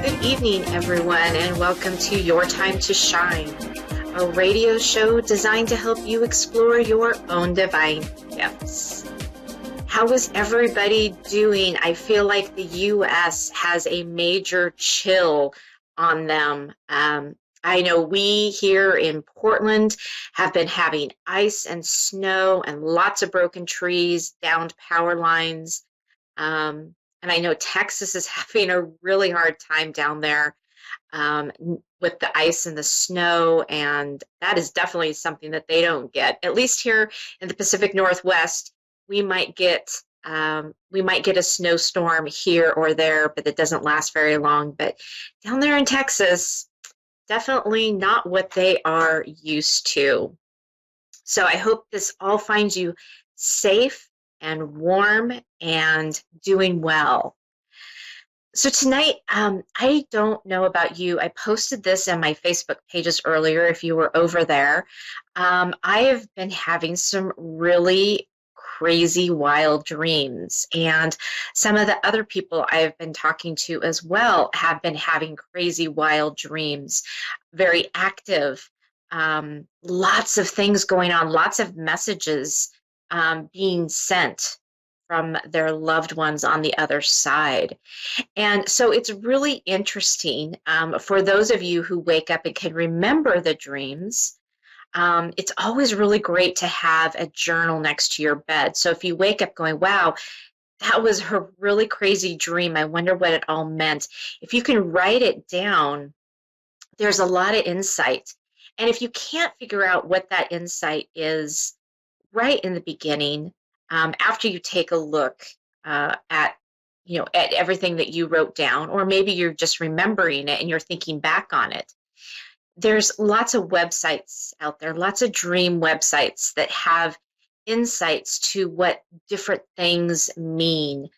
Good evening, everyone, and welcome to Your Time to Shine, a radio show designed to help you explore your own divine gifts. How is everybody doing? I feel like the U.S. has a major chill on them. I know we here in Portland have been having ice and snow and lots of broken trees, downed power lines. And I know Texas is having a really hard time down there with the ice and the snow, and that is definitely something that they don't get. At least here in the Pacific Northwest, we might get a snowstorm here or there, but it doesn't last very long. But down there in Texas, definitely not what they are used to. So I hope this all finds you safe and warm and doing well. So tonight, I don't know about you. I posted this in my Facebook pages earlier if you were over there. I have been having some really crazy, wild dreams. And some of the other people I've been talking to as well have been having crazy, wild dreams, very active, lots of things going on, lots of messages being sent from their loved ones on the other side. And so it's really interesting for those of you who wake up and can remember the dreams. It's always really great to have a journal next to your bed. So if you wake up going, wow, that was a really crazy dream, I wonder what it all meant. If you can write it down, there's a lot of insight. And if you can't figure out what that insight is right in the beginning, after you take a look at everything that you wrote down, or maybe you're just remembering it and you're thinking back on it, there's lots of websites out there, lots of dream websites that have insights to what different things mean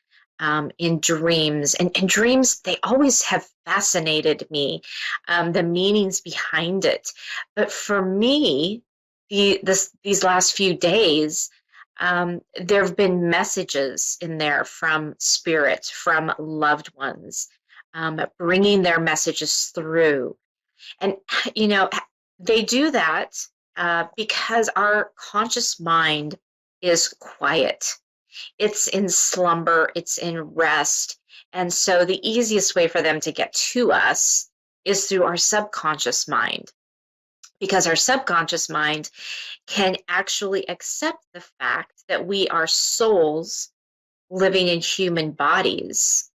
in dreams. And dreams, they always have fascinated me, the meanings behind it. But for me, these last few days, there have been messages in there from spirit, from loved ones, bringing their messages through. And, they do that because our conscious mind is quiet. It's in slumber, it's in rest. And so the easiest way for them to get to us is through our subconscious mind, because our subconscious mind can actually accept the fact that we are souls living in human bodies.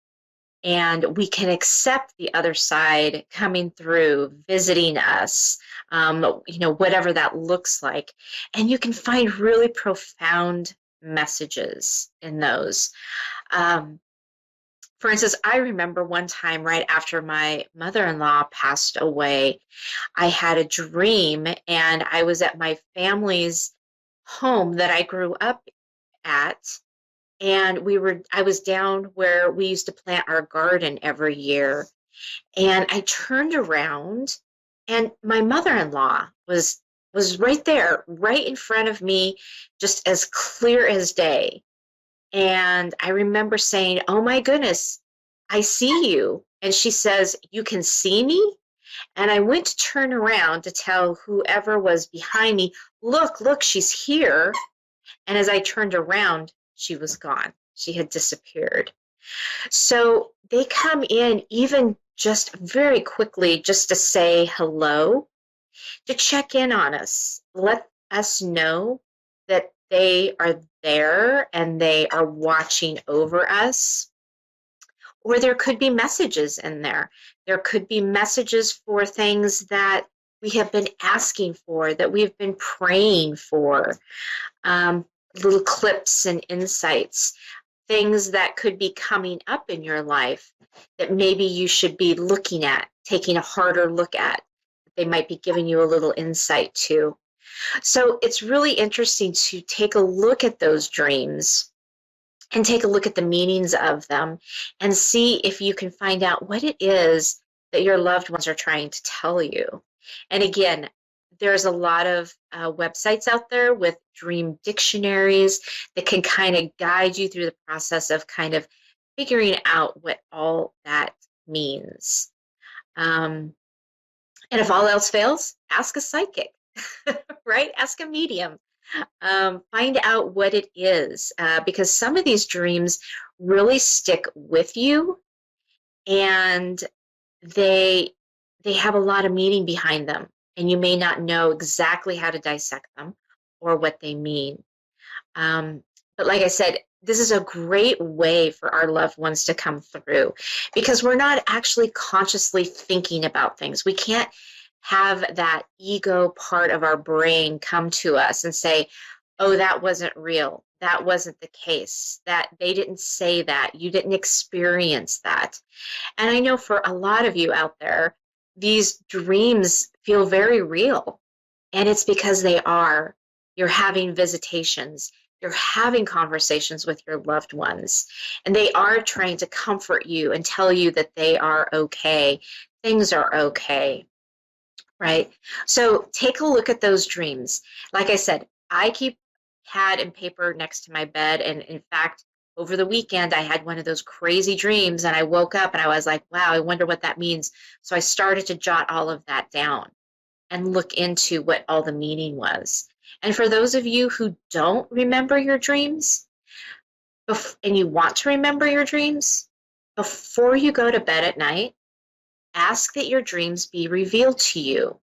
And we can accept the other side coming through, visiting us, whatever that looks like. And you can find really profound messages in those. For instance, I remember one time right after my mother-in-law passed away, I had a dream, and I was at my family's home that I grew up at. And I was down where we used to plant our garden every year. And I turned around, and my mother-in-law was right there, right in front of me, just as clear as day. And I remember saying, "Oh my goodness, I see you." And she says, "You can see me?" And I went to turn around to tell whoever was behind me, look, she's here. And as I turned around, she was gone. She had disappeared. So they come in even just very quickly just to say hello, to check in on us, let us know that they are there and they are watching over us. Or there could be messages in there. There could be messages for things that we have been asking for, that we've been praying for. Little clips and insights, things that could be coming up in your life that maybe you should be looking at, taking a harder look at. They might be giving you a little insight too. So it's really interesting to take a look at those dreams and take a look at the meanings of them and see if you can find out what it is that your loved ones are trying to tell you. And again, there's a lot of websites out there with dream dictionaries that can kind of guide you through the process of kind of figuring out what all that means. Um, and if all else fails, ask a psychic, right? Ask a medium. Find out what it is, because some of these dreams really stick with you, and they they have a lot of meaning behind them, and you may not know exactly how to dissect them or what they mean. Um, but like I said, this is a great way for our loved ones to come through, because we're not actually consciously thinking about things. We can't have that ego part of our brain come to us and say, oh, that wasn't real. That wasn't the case. That they didn't say that. You didn't experience that. And I know for a lot of you out there, these dreams feel very real. And it's because they are. You're having visitations, you're having conversations with your loved ones, and they are trying to comfort you and tell you that they are okay. Things are okay, right? So take a look at those dreams. Like I said, I keep pad and paper next to my bed. And in fact, over the weekend, I had one of those crazy dreams, and I woke up and I was like, wow, I wonder what that means. So I started to jot all of that down and look into what all the meaning was. And for those of you who don't remember your dreams, and you want to remember your dreams, before you go to bed at night, ask that your dreams be revealed to you.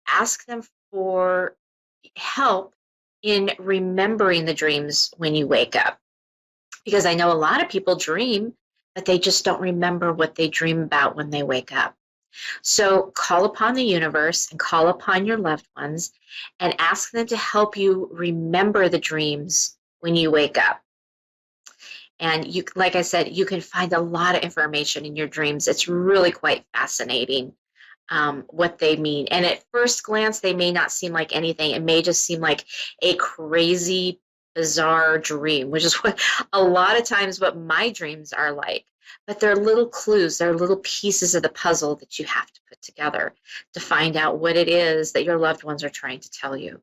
Ask them for help in remembering the dreams when you wake up. Because I know a lot of people dream, but they just don't remember what they dream about when they wake up. So call upon the universe and call upon your loved ones and ask them to help you remember the dreams when you wake up. And you, like I said, you can find a lot of information in your dreams. It's really quite fascinating, what they mean. And at first glance, they may not seem like anything. It may just seem like a crazy, bizarre dream, which is what a lot of times what my dreams are like. But they're little clues, they're little pieces of the puzzle that you have to put together to find out what it is that your loved ones are trying to tell you.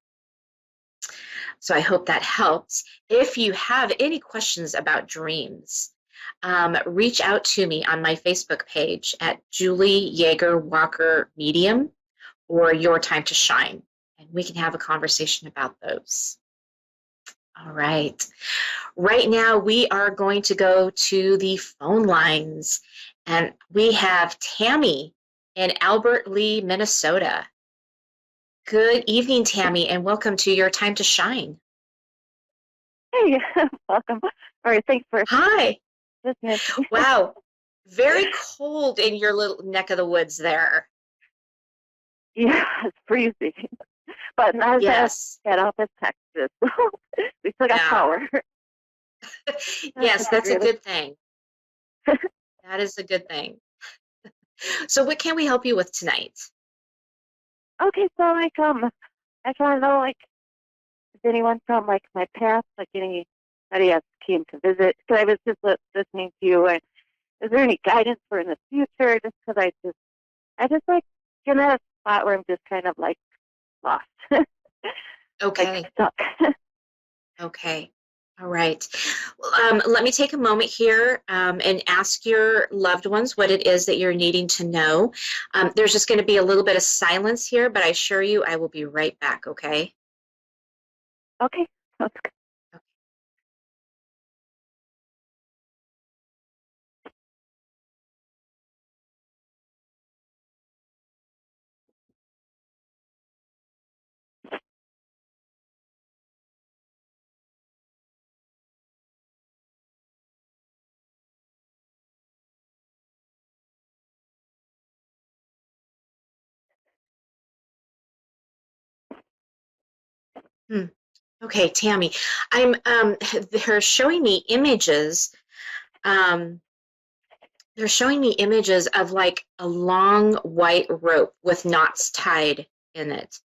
So I hope that helps. If you have any questions about dreams, reach out to me on my Facebook page at Julie YeagerWalker Medium or Your Time to Shine, and we can have a conversation about those. All right. Right now, we are going to go to the phone lines, and we have Tammy in Albert Lee, Minnesota. Good evening, Tammy, and welcome to Your Time to Shine. Hey, welcome. All right, thanks for Hi. listening. Wow. Very cold in your little neck of the woods there. Yeah, it's freezing. But not as bad Yes. off as Texas. We still got Yeah. power. Yes, that's a good thing. That is a good thing. So what can we help you with tonight? Okay, so I just want to know, if anyone from my past, anybody else came to visit. Because I was just listening to you, and is there any guidance for in the future? Just because I just in that spot where I'm just kind of lost, Okay. stuck. Okay. All right. Well, let me take a moment here and ask your loved ones what it is that you're needing to know. There's just going to be a little bit of silence here, but I assure you I will be right back, okay? Okay. Hmm. Okay, Tammy, I'm they're showing me images. Um, they're showing me images of like a long white rope with knots tied in it.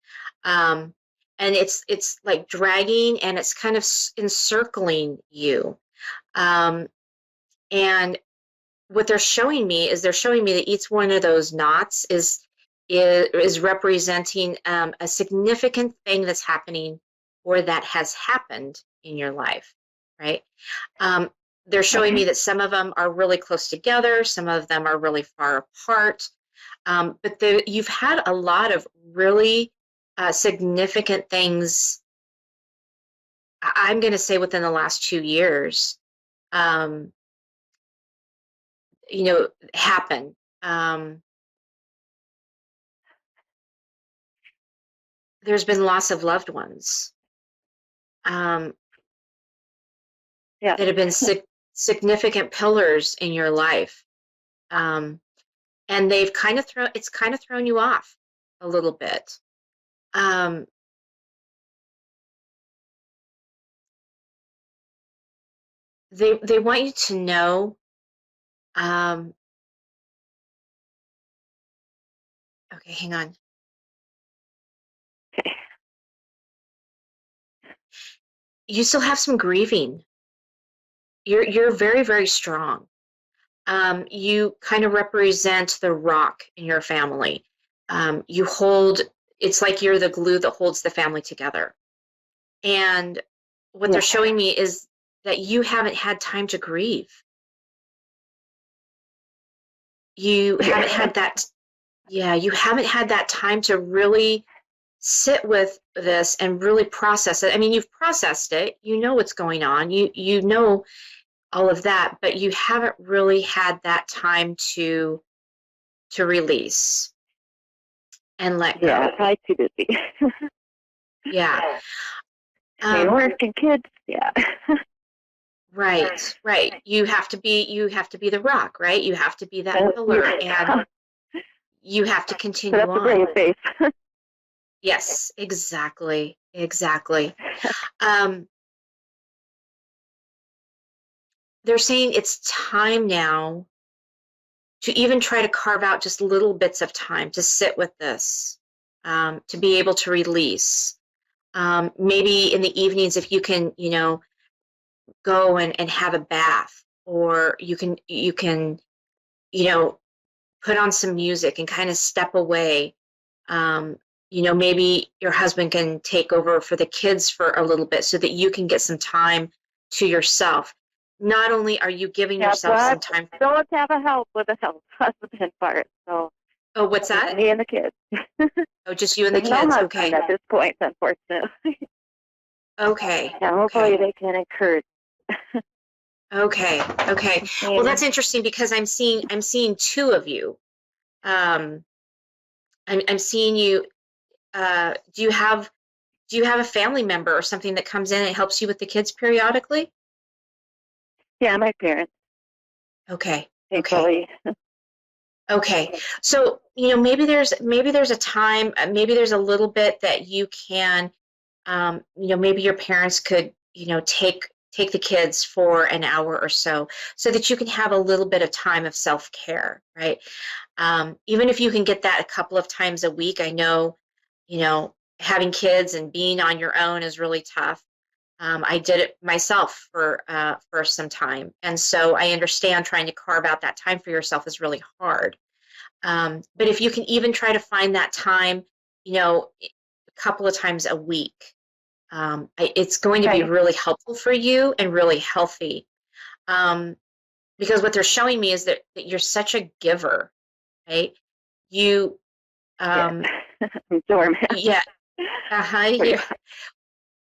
Um, and it's like dragging and it's kind of encircling you. Um, and what they're showing me is they're showing me that each one of those knots is representing a significant thing that's happening or that has happened in your life, right? They're showing Okay. me that some of them are really close together, some of them are really far apart. But you've had a lot of really significant things, I'm going to say within the last 2 years, um, happen. There's been loss of loved ones Yeah. that have been significant pillars in your life. And they've it's kind of thrown you off a little bit. They want you to know, okay, hang on. Okay. You still have some grieving. You're very, very strong. You kind of represent the rock in your family. It's like you're the glue that holds the family together. And what they're showing me is that you haven't had time to grieve. You haven't had that, you haven't had that time to really sit with this and really process it. I mean, you've processed it, you know what's going on, you know all of that, but you haven't really had that time to release and let go. Yeah, probably too busy. Yeah. Work and kids. Yeah. Right. You have to be the rock, right? You have to be that pillar, and you have to continue Put up on. the brave face. Yes, exactly. They're saying it's time now to even try to carve out just little bits of time to sit with this, to be able to release. Maybe in the evenings, if you can, go and have a bath, or you can, put on some music and kind of step away. Maybe your husband can take over for the kids for a little bit so that you can get some time to yourself. Not only are you giving yourself some time. Don't have a help with the husband part. So. Oh, what's that? Me and the kids. Oh, just you and the kids. No okay. At this point, unfortunately. Okay. Yeah, hopefully they can encourage. Okay. Well, that's interesting because I'm seeing two of you. I'm seeing you. Do you have a family member or something that comes in and helps you with the kids periodically? Yeah, my parents. Okay. Thankfully. Okay. So, maybe there's a time, maybe there's a little bit that you can, maybe your parents could, take the kids for an hour or so that you can have a little bit of time of self-care, right? Even if you can get that a couple of times a week. I know, having kids and being on your own is really tough. I did it myself for some time, and so I understand trying to carve out that time for yourself is really hard. But if you can even try to find that time, a couple of times a week, it's going to be really helpful for you and really healthy. Because what they're showing me is that you're such a giver, right? You, yeah, yeah.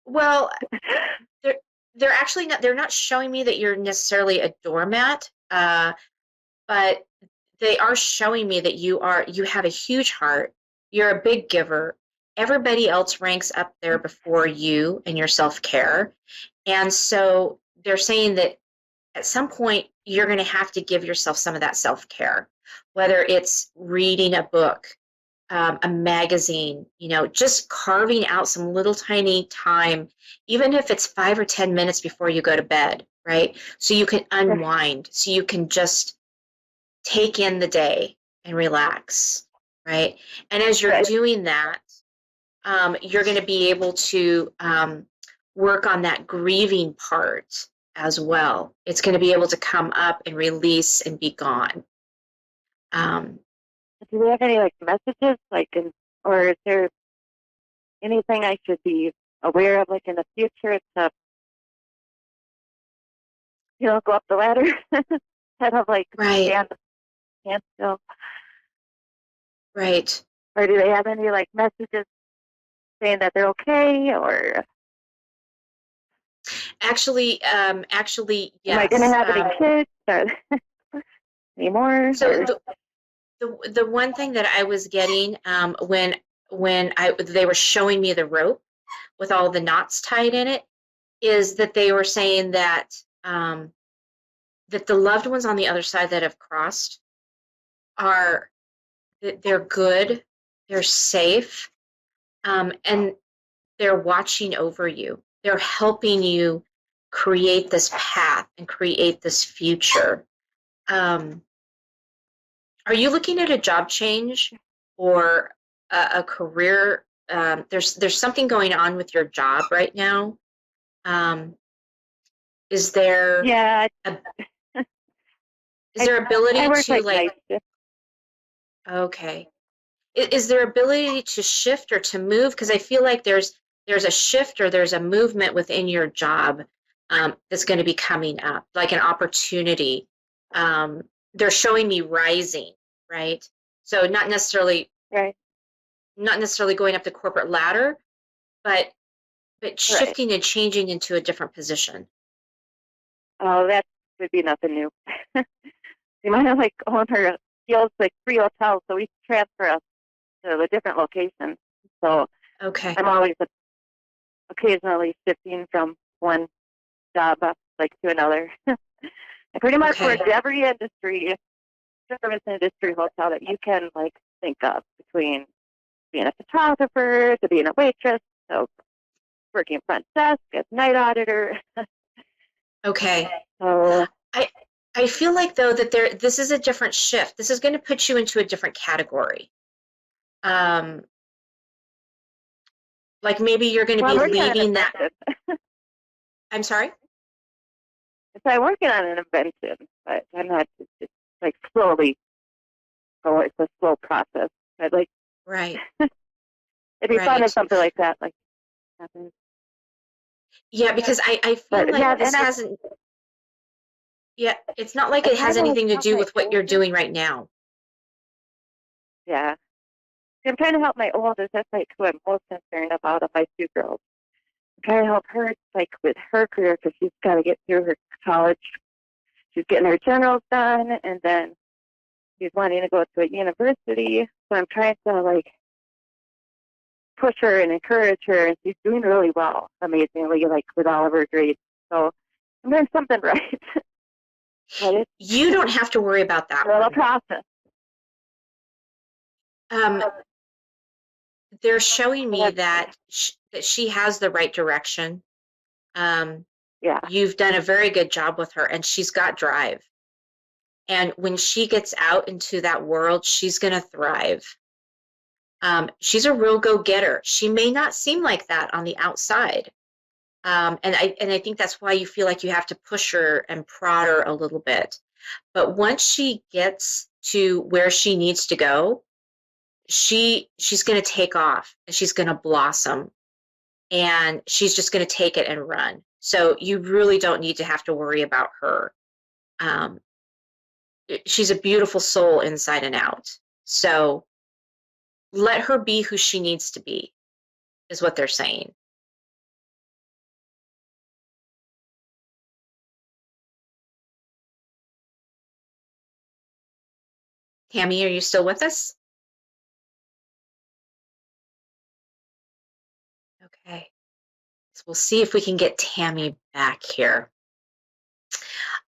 Well, they're actually not. They're not showing me that you're necessarily a doormat, but they are showing me that you have a huge heart. You're a big giver. Everybody else ranks up there before you and your self-care, and so they're saying that at some point you're going to have to give yourself some of that self-care, whether it's reading a book, a magazine, just carving out some little tiny time, even if it's 5 or 10 minutes before you go to bed, right? So you can unwind, so you can just take in the day and relax, right? And as you're doing that, you're going to be able to work on that grieving part as well. It's going to be able to come up and release and be gone. Do they have any messages or is there anything I should be aware of in the future to go up the ladder? Kind of stand still. Right. Or do they have any like messages saying that they're okay? Or Actually, am I going to yes. have any kids or anymore? So Or the one thing that I was getting when they were showing me the rope with all the knots tied in it is that they were saying that the loved ones on the other side that have crossed are they're good, they're safe, and they're watching over you. They're helping you create this path and create this future. Um, are you looking at a job change or a career? There's something going on with your job right now. Um, is there yeah, a, is I there I ability work to like like, night shift. okay, is there ability to shift or to move? Because I feel like there's a shift or there's a movement within your job that's going to be coming up, like an opportunity. Um, they're showing me rising, right? So Right, not necessarily going up the corporate ladder, but right. shifting and changing into a different position. Oh, that would be nothing new. You might have like own her deals like 3 hotels, so we transfer us to a different location. So Okay, I'm always occasionally shifting from one job like to another. I pretty much okay, worked every industry, service industry hotel that you can like think of, between being a photographer to being a waitress, so working front desk as night auditor. okay. So I I feel like though that this is a different shift. This is going to put you into a different category. Um, like maybe you're going to well, be I'm working on an leaving that. invention. I'm sorry. So I'm working on an invention, but I'm not just like slowly go. It's a slow process. But like Right, it'd be fun if right. something like that like happens. Yeah, because I feel But yeah, like and this hasn't. Yeah, it's not like I it try has to like anything to help do my with what you're older. doing right now. Yeah, I'm trying to help my oldest. That's like who I'm most concerned about of my 2 girls. I'm trying to help her like with her career because she's got to get through her college. She's getting her generals done, and then she's wanting to go to a university. So I'm trying to like push her and encourage her, and she's doing really well, amazingly, like with all of her grades. So I'm doing something right, but it's You don't have to worry about a that little one. process. Um, they're showing So me that's that that she has the right direction. Um, yeah, you've done a very good job with her, and she's got drive. And when she gets out into that world, she's going to thrive. She's a real go-getter. She may not seem like that on the outside. And I think that's why you feel like you have to push her and prod her a little bit. But once she gets to where she needs to go, she's going to take off and she's going to blossom and she's just going to take it and run. So you really don't need to have to worry about her. Um, she's a beautiful soul inside and out. So let her be who she needs to be, is what they're saying. Tammy, are you still with us? Okay. So we'll see if we can get Tammy back here.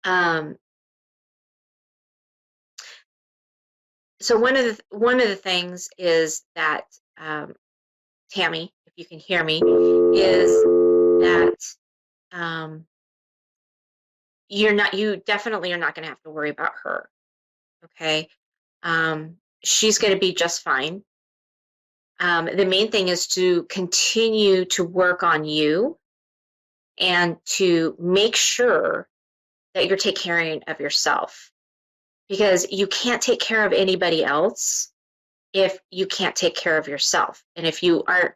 Um, so one of the things is that Tammy, if you can hear me, is that um, you definitely are not going to have to worry about her. Okay, she's going to be just fine. The main thing is to continue to work on you and to make sure that you're taking care of yourself because you can't take care of anybody else if you can't take care of yourself. And if you aren't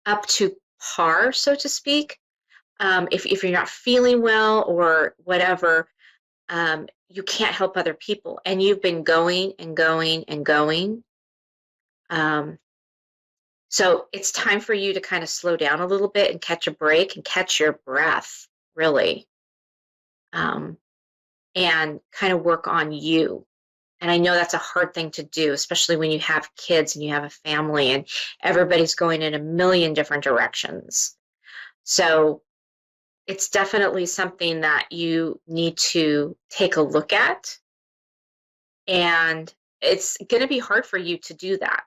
up to par, so to speak, if you're not feeling well or whatever, you can't help other people. And you've been going and going and going. So it's time for you to kind of slow down a little bit and catch a break and catch your breath, really, um, and kind of work on you. And I know that's a hard thing to do, especially when you have kids and you have a family and everybody's going in a million different directions. So it's definitely something that you need to take a look at. And it's going to be hard for you to do that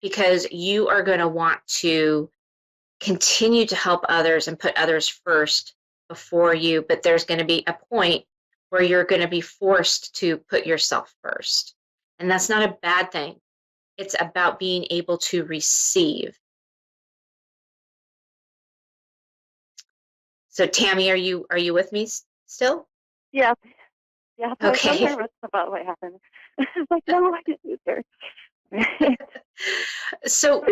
because you are going to want to continue to help others and put others first before you. But there's going to be a point where you're going to be forced to put yourself first. And that's not a bad thing. It's about being able to receive. So Tammy, are you with me still? Yeah. Yeah. I was so Okay. nervous about what happened. I was like, no, I didn't lose her. So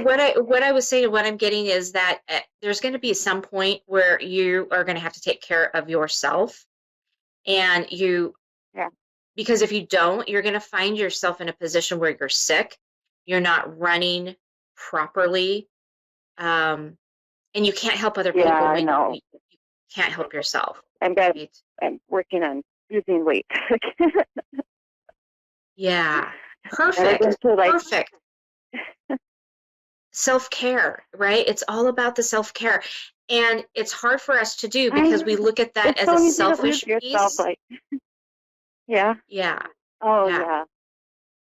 what I was saying, what I'm getting is that there's going to be some point where you are going to have to take care of yourself, and Yeah. because if you don't, you're going to find yourself in a position where you're sick, you're not running properly, and you can't help other Yeah, people I when know. you can't help yourself. I'm Right? I'm working on losing weight. Yeah. And I've been Perfect. to like, Perfect. Self-care, right? It's all about the self-care. And it's hard for us to do I because know. we look at that It's as a so easy to lose selfish yourself. piece. Like, yeah. Yeah. Oh, Yeah. yeah.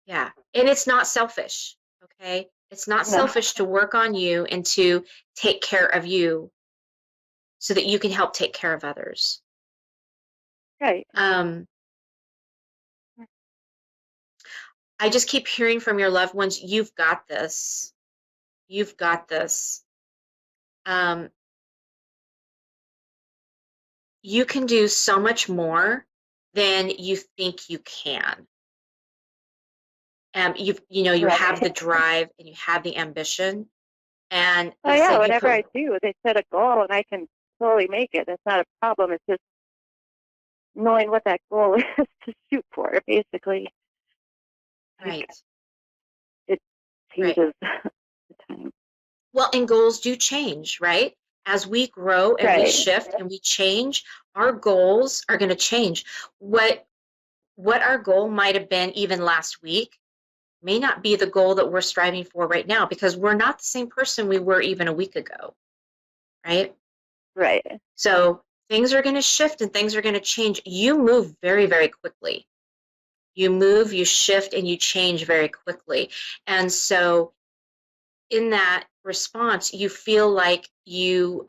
Yeah. And it's not selfish, okay? It's not No. selfish to work on you and to take care of you so that you can help take care of others. Right. I just keep hearing from your loved ones, you've got this. You've got this. You can do so much more than you think you can. You have Right. the drive and you have the ambition. And Oh, like I yeah. said, you Whatever put I do, they set a goal and I can totally make it. That's not a problem. It's just knowing what that goal is to shoot for, basically. Like, right, it right. changes the time. Well, and goals do change, right? As we grow and we Right. shift and we change, our goals are going to change. What our goal might have been even last week may not be the goal that we're striving for right now because we're not the same person we were even a week ago, right? Right. So things are going to shift and things are going to change. You move very, very quickly. You move, you shift, and you change very quickly. And so in that response, you feel like you're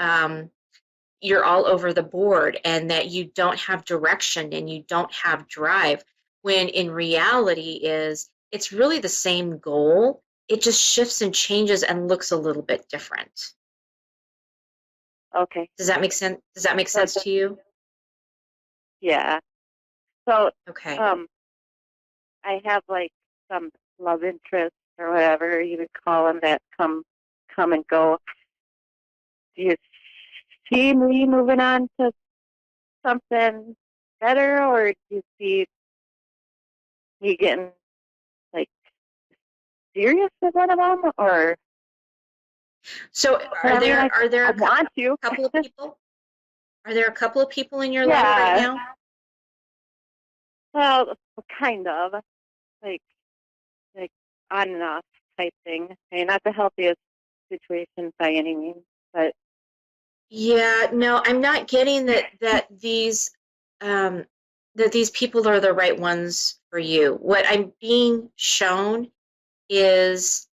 all over the board and that you don't have direction and you don't have drive, when in reality it's really the same goal. It just shifts and changes and looks a little bit different. Okay. Does that make sense? Does that make So, sense to you? yeah. So, Okay. um, I have like some love interests or whatever you would call them that come and go. Do you see me moving on to something better, or do you see me getting like serious with one of them? Or So I mean, are there I want to. a couple of people? Are there a couple of people in your life right Yeah. now? Well, kind of like like on and off type thing. I mean, not the healthiest situation by any means, but Yeah, no, I'm not getting um, that these people are the right ones for you. What I'm being shown is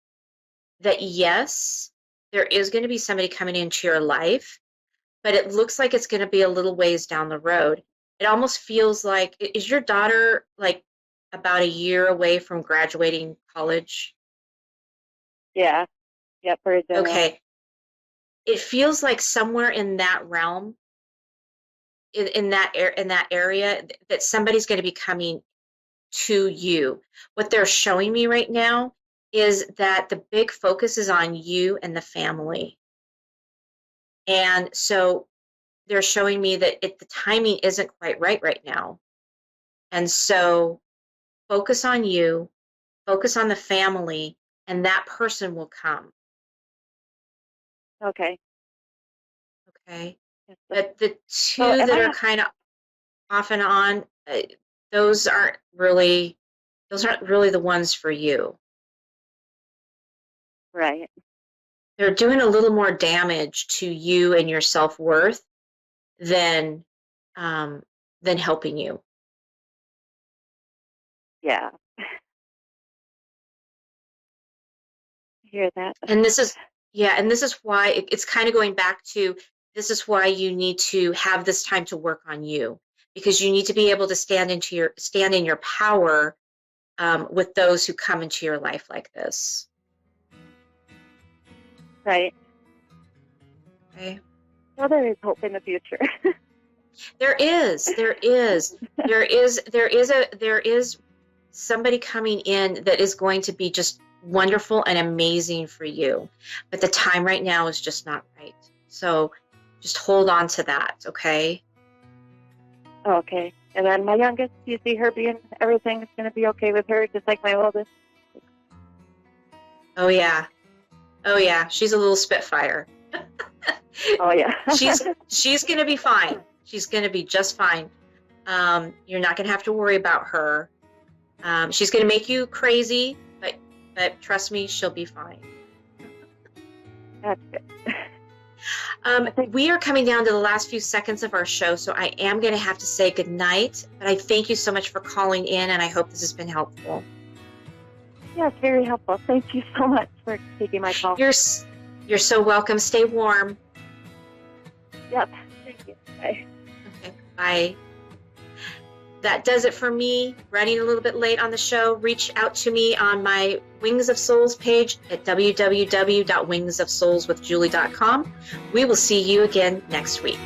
that yes, there is going to be somebody coming into your life, but it looks like it's going to be a little ways down the road. It almost feels like, is your daughter like about a year away from graduating college? yeah, yeah, for a general. Okay. It feels like somewhere in that realm, in that area, that somebody's going to be coming to you. What they're showing me right now is that the big focus is on you and the family. And so they're showing me that the timing isn't quite right now. And so focus on you, focus on the family, and that person will come. Okay. Okay. Yes. But the So two am that I are kind of off and on, those aren't really the ones for you. right? They're doing a little more damage to you and your self-worth than helping you. Yeah. I hear that. And this is why it's kind of going back to, this is why you need to have this time to work on you, because you need to be able to stand in your power with those who come into your life like this. Right. Okay. Well, there is hope in the future. There is somebody coming in that is going to be just wonderful and amazing for you. But the time right now is just not right. So just hold on to that, okay? Okay. And then my youngest, do you see her being, everything's going to be okay with her, just like my oldest? Oh yeah. She's a little spitfire. Oh, yeah. she's going to be fine. She's going to be just fine. You're not going to have to worry about her. She's going to make you crazy, but trust me, she'll be fine. That's good. We are coming down to the last few seconds of our show, so I am going to have to say goodnight. But I thank you so much for calling in, and I hope this has been helpful. Yes, very helpful. Thank you so much for taking my call. You're so welcome. Stay warm. Yep. Thank you. Bye. Okay, bye. That does it for me. Running a little bit late on the show. Reach out to me on my Wings of Souls page at www.wingsofsoulswithjulie.com. We will see you again next week.